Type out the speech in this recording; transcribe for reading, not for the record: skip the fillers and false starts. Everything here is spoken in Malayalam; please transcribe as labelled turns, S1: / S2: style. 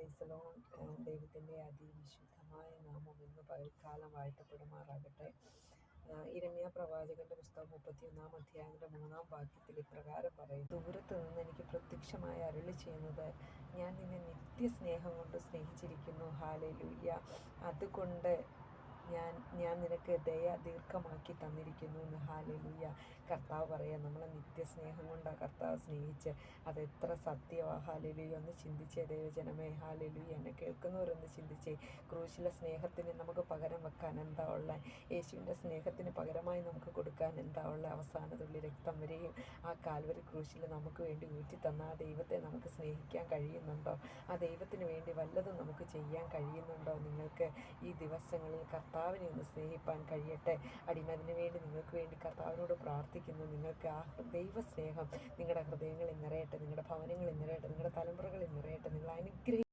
S1: പ്രൈസലോൺ. ദൈവത്തിൻ്റെ അതിവിശുദ്ധമായ നാമം ഇന്ന് പകൽക്കാലം വാഴ്ത്തപ്പെടുമാറാകട്ടെ. ഇരമ്യാ പ്രവാചകന്റെ പുസ്തകം 31-ാം അധ്യായത്തിന്റെ 3-ാം വാക്യത്തിൽ ഇപ്രകാരം പറയും: ദൂരത്ത് നിന്ന് എനിക്ക് പ്രത്യക്ഷമായി അരുളി ചെയ്യുന്നത്, ഞാൻ നിന്നെ നിത്യസ്നേഹം കൊണ്ട് സ്നേഹിച്ചിരിക്കുന്നു. ഹല്ലേലൂയ. അതുകൊണ്ട് ഞാൻ നിനക്ക് ദയ ദീർഘമാക്കി തന്നിരിക്കുന്നു എന്ന്. ഹല്ലേലൂയ. കർത്താവ് പറയാം, നമ്മളെ നിത്യസ്നേഹം കൊണ്ടാണ് കർത്താവ് സ്നേഹിച്ച്. അതെത്ര സത്യമാണ്. ഹല്ലേലൂയ. ഒന്ന് ചിന്തിച്ചേ ദൈവജനമേ. ഹല്ലേലൂയ. എന്നെ കേൾക്കുന്നവരൊന്ന് ചിന്തിച്ചേ. ക്രൂശിലെ സ്നേഹത്തിന് നമുക്ക് പകരം വെക്കാൻ എന്താ ഉള്ളത്? യേശുവിൻ്റെ സ്നേഹത്തിന് പകരമായി നമുക്ക് കൊടുക്കാൻ എന്താ ഉള്ളത്? അവസാന തുള്ളി രക്തം വരെയും ആ കാൽവരി ക്രൂശിൽ നമുക്ക് വേണ്ടി ഊറ്റി തന്ന ആ ദൈവത്തെ നമുക്ക് സ്നേഹിക്കാൻ കഴിയുന്നുണ്ടോ? ആ ദൈവത്തിന് വേണ്ടി വല്ലതും നമുക്ക് ചെയ്യാൻ കഴിയുന്നുണ്ടോ? നിങ്ങൾക്ക് ഈ ദിവസങ്ങളിൽ കർത്താവിനെ ഒന്ന് സ്നേഹിപ്പാൻ കഴിയട്ടെ. അതിനു വേണ്ടി നിങ്ങൾക്ക് വേണ്ടി കർത്താവിനോട് പ്രാർത്ഥിക്കുന്നു. നിങ്ങൾക്ക് ആ ദൈവസ്നേഹം നിങ്ങളുടെ ഹൃദയങ്ങളിൽ നിറയട്ടെ, നിങ്ങളുടെ ഭവനങ്ങളിൽ നിറയട്ടെ, നിങ്ങളുടെ തലമുറകളിൽ നിറയട്ടെ. നിങ്ങൾ